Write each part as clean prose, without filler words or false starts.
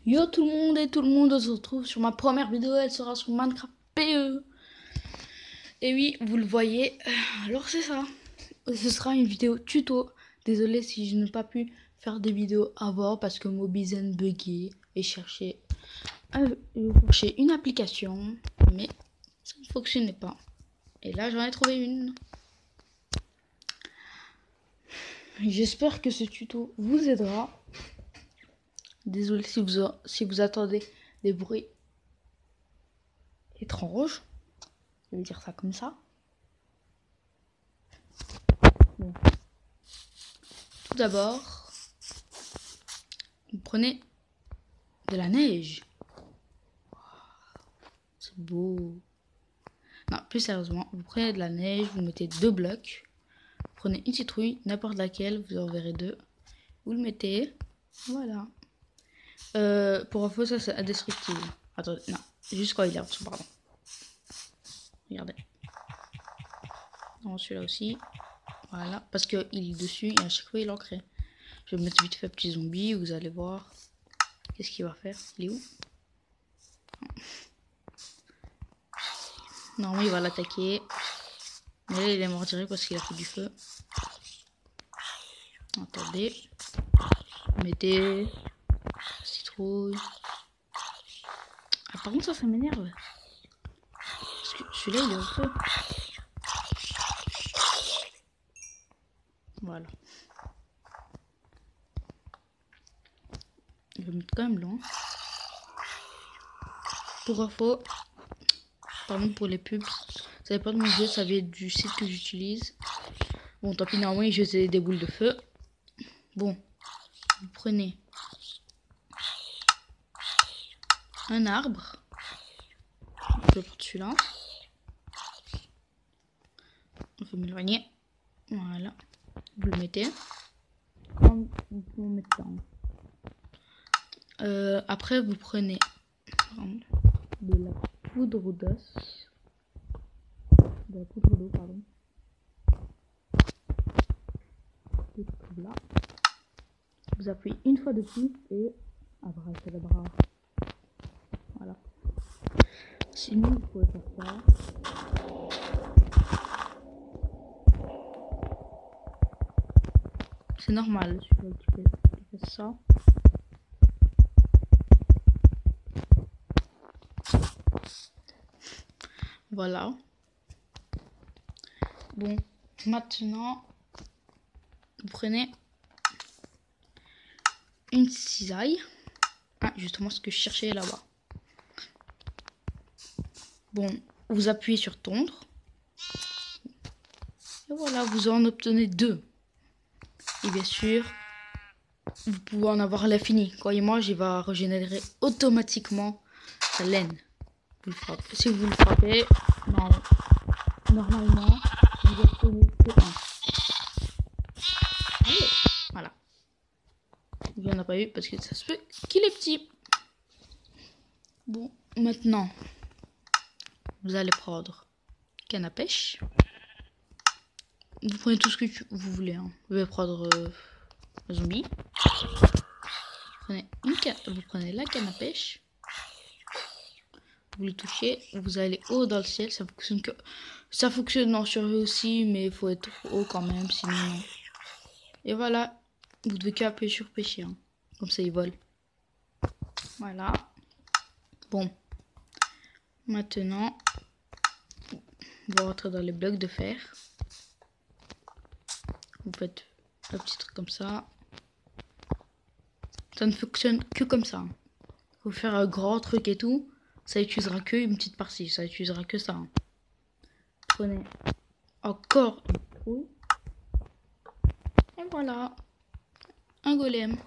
Yo tout le monde et tout le monde, on se retrouve sur ma première vidéo, elle sera sur Minecraft PE. Et oui, vous le voyez, alors c'est ça. Ce sera une vidéo tuto. Désolé si je n'ai pas pu faire des vidéos avant parce que Mobizen buguait et cherchait une application, mais ça ne fonctionnait pas. Et là j'en ai trouvé une. J'espère que ce tuto vous aidera. Désolé si vous attendez des bruits étranges. Je vais dire ça comme ça. Bon. Tout d'abord, vous prenez de la neige. C'est beau. Non, plus sérieusement, vous prenez de la neige, vous mettez 2 blocs. Vous prenez une citrouille, n'importe laquelle, vous en verrez 2. Vous le mettez. Voilà. Pour info, ça c'est indestructible. Attendez, non. Juste quand il est en dessous, pardon. Regardez. Non, celui-là aussi. Voilà. Parce qu'il est dessus et à chaque fois il est ancré. Je vais mettre vite fait petit zombie, vous allez voir. Qu'est-ce qu'il va faire? Il est où? Normalement, il va l'attaquer. Mais là, il est mort direct parce qu'il a fait du feu. Attendez. Mettez. Citrouille. Ah, par contre, ça m'énerve. Parce que celui-là, il est au feu. Voilà. Je vais mettre quand même long. Pour info, pardon pour les pubs. Ça vient pas de mon jeu, ça vient du site que j'utilise. Bon, tant pis, normalement, il jetait des boules de feu. Bon, vous prenez un arbre. Je vais prendre celui-là. On peut m'éloigner. Voilà. Vous le mettez. Vous pouvez mettre ça. Après, vous prenez de la poudre d'os. De la poudre d'eau, pardon. Là. Vous appuyez une fois de plus et abracadabra. Voilà. Sinon, vous pouvez faire ça. C'est normal, celui-là qui fait ça. Voilà. Bon, maintenant, vous prenez une cisaille. Ah, justement ce que je cherchais là-bas. Bon, vous appuyez sur tondre. Et voilà, vous en obtenez 2. Et bien sûr, vous pouvez en avoir à l'infini. Croyez-moi, il va régénérer automatiquement sa laine. Vous le frappez. Si vous le frappez, non, normalement, vous obtenez que 1. Allez, voilà. Il n'y en a pas eu parce que ça se peut qu'il est petit. Bon, maintenant, vous allez prendre canne à pêche. Vous prenez tout ce que vous voulez. Hein. Vous pouvez prendre un zombie. Vous prenez la canne à pêche. Vous le touchez. Vous allez haut dans le ciel. Ça fonctionne en survie aussi, mais il faut être haut quand même, sinon non. Et voilà. Vous devez qu'appuyer sur pêcher. Hein. Comme ça, il vole. Voilà. Bon. Maintenant, on va rentrer dans les blocs de fer. Vous faites un petit truc comme ça. Ça ne fonctionne que comme ça. Faut faire un grand truc et tout. Ça utilisera que une petite partie. Ça utilisera que ça. Prenez encore une trou. Et voilà. Un golem.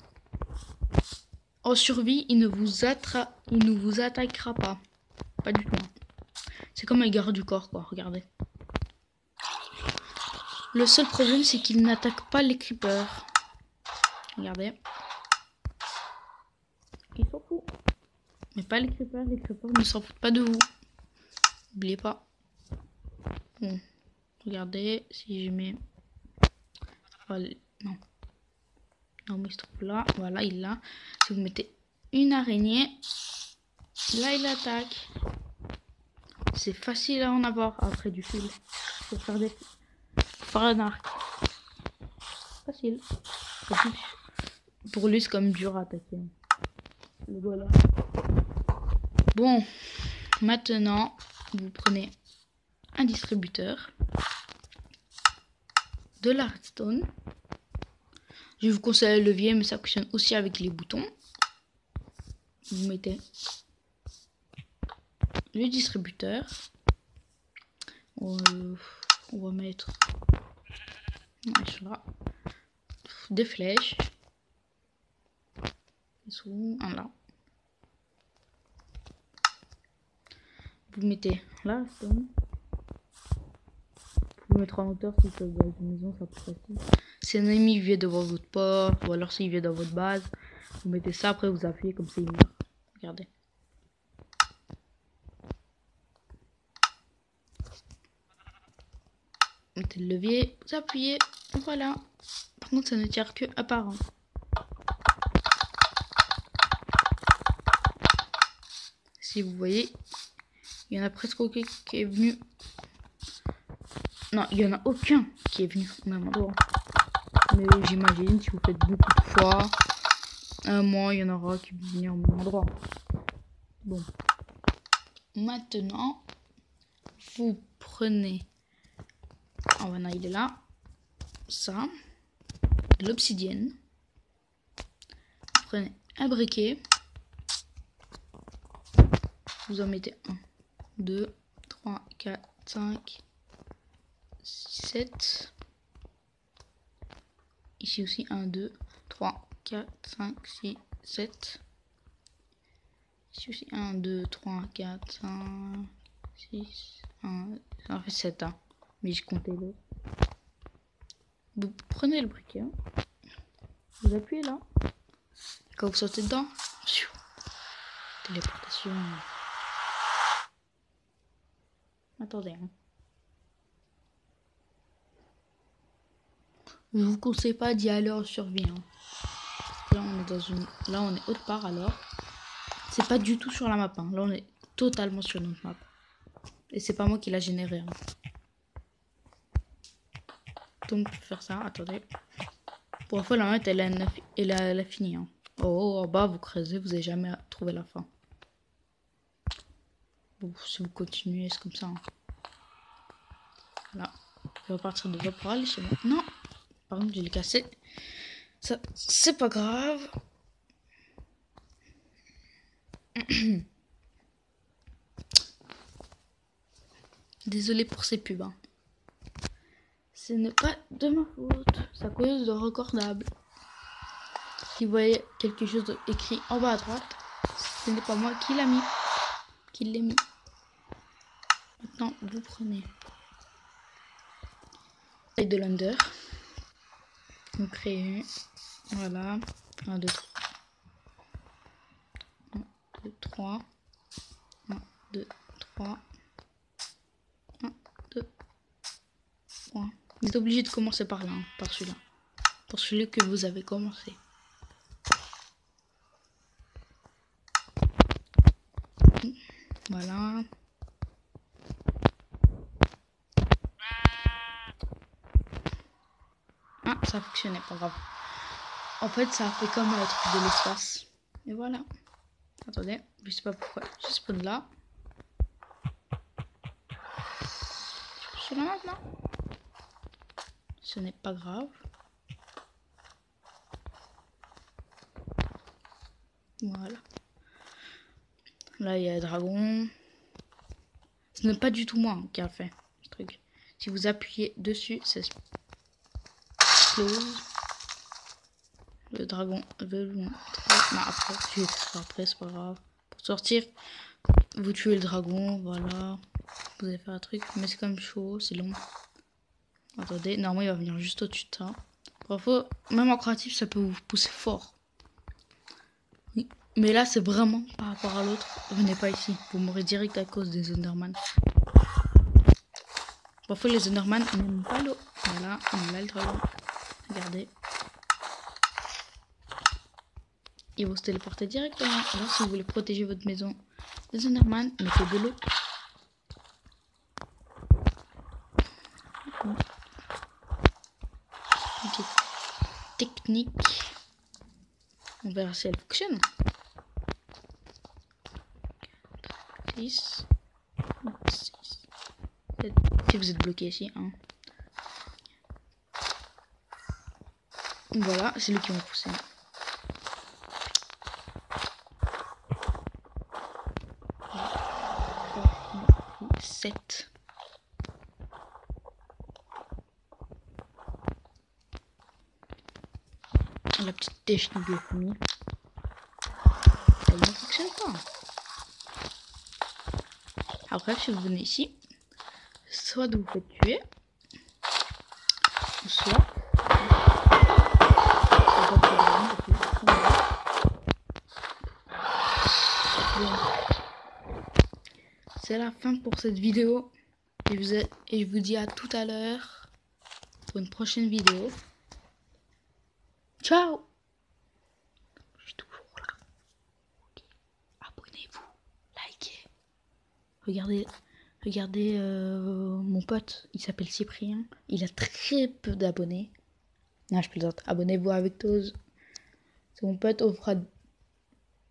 En survie, il ne vous attaquera pas. Pas du tout. C'est comme un garde du corps, quoi. Regardez. Le seul problème, c'est qu'il n'attaque pas les creepers. Regardez. Il s'en fout. Mais pas les creepers. Les creepers ne s'en foutent pas de vous. N'oubliez pas. Bon. Regardez. Si je mets... Voilà. Non. Non, mais il se trouve là. Voilà, il l'a. Si vous mettez une araignée. Là, il attaque. C'est facile à en avoir après du fil. Pour faire un arc. Facile. Pour lui, c'est comme dur à attaquer. Le voilà. Bon, maintenant, vous prenez un distributeur, de la redstone. Je vous conseille le levier, mais ça fonctionne aussi avec les boutons. Vous mettez le distributeur. On va mettre des flèches. Là. Vous mettez la redstone. Vous mettre en hauteur si ça dans une maison, ça peut facile. Si un ennemi vient devant votre porte, ou alors s'il vient dans votre base, vous mettez ça, après vous appuyez comme ça il meurt. Regardez. Mettez le levier, vous appuyez, voilà. Par contre, ça ne tire que apparent. Si vous voyez, il y en a presque aucun qui est venu. Non, il y en a aucun qui est venu au même endroit. Mais j'imagine, si vous faites beaucoup de fois, un mois, il y en aura qui vont venir au même endroit. Bon. Maintenant, vous prenez... Oh, voilà, il est là. Ça. De l'obsidienne. Vous prenez un briquet. Vous en mettez 1, 2, 3, 4, 5, 7. Ici aussi 1, 2, 3, 4, 5, 6, 7. Ici aussi 1, 2, 3, 4, 5, 6, 1, ça fait 7. Hein. Mais je comptais l'autre. Vous prenez le briquet. Hein. Vous appuyez là. Quand vous sautez dedans, téléportation. Attendez. Hein. Je vous conseille pas d'y aller en survie. Hein. Là on est dans une. Là on est autre part alors. C'est pas du tout sur la map. Hein. Là on est totalement sur notre map. Et c'est pas moi qui l'a généré. Hein. Donc pour faire ça, attendez. Pour la fois la map elle a fini. Hein. Oh, en bas vous creusez, vous n'avez jamais trouvé la fin. Bon, si vous continuez, c'est comme ça. Hein. Voilà. Je vais repartir de là pour aller chez moi. Non. Par contre, je l'ai cassé. Ça, c'est pas grave. Désolé pour ces pubs. Hein. Ce n'est pas de ma faute. C'est à cause de Recordable. Si vous voyez quelque chose écrit en bas à droite, ce n'est pas moi qui l'a mis. Qui l'ai mis. Maintenant, vous prenez de l'under. Vous créez. Voilà. 1, 2, 3. 1, 2, 3. 1, 2, 3. 1, 2, 3. Vous êtes obligé de commencer par là, hein, par celui-là. Pour celui que vous avez commencé. Voilà. Ah, ça fonctionnait, pas grave. En fait, ça a fait comme un truc de l'espace. Et voilà. Attendez, je sais pas pourquoi. Je spawn là. Je suis là maintenant. Ce n'est pas grave. Voilà. Là, il y a un dragon. Ce n'est pas du tout moi qui a fait ce truc. Si vous appuyez dessus, ça explose. Le dragon veut vous montrer. Non, après, c'est pas grave. Pour sortir, vous tuez le dragon, voilà. Vous allez faire un truc, mais c'est quand même chaud, c'est long. Attendez, normalement il va venir juste au-dessus de ça. Parfois, même en créatif, ça peut vous pousser fort. Oui. Mais là, c'est vraiment par rapport à l'autre. Venez pas ici, vous mourrez direct à cause des Enderman. Parfois, les Enderman n'aiment pas l'eau. Voilà, on a là le dragon. Regardez. ils vont se téléporter directement. Alors si vous voulez protéger votre maison des Enderman, mettez de l'eau. Une petite technique. On verra si elle fonctionne. 6, 6, 7. Si vous êtes bloqué ici, hein. Voilà, c'est lui qui vont pousser. 7. La petite technique de famille. Elle ne fonctionne pas. Après, si vous venez ici, soit vous faites tuer, soit c'est la fin pour cette vidéo. Et je vous dis à tout à l'heure pour une prochaine vidéo. Ciao! Je suis toujours là. Okay. Abonnez-vous, likez. Regardez mon pote, il s'appelle Cyprien. Il a très peu d'abonnés. Non, je plaisante. Abonnez-vous avec Toz. C'est mon pote, on fera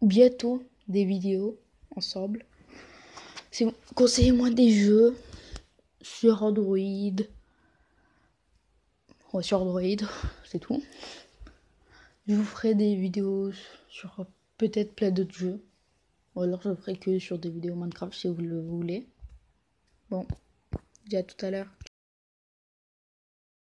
bientôt des vidéos ensemble. Conseillez-moi des jeux sur Android. Ouais, sur Android, c'est tout. Je vous ferai des vidéos sur peut-être plein d'autres jeux. Ou alors je ferai que sur des vidéos Minecraft si vous le voulez. Bon, je dis à tout à l'heure.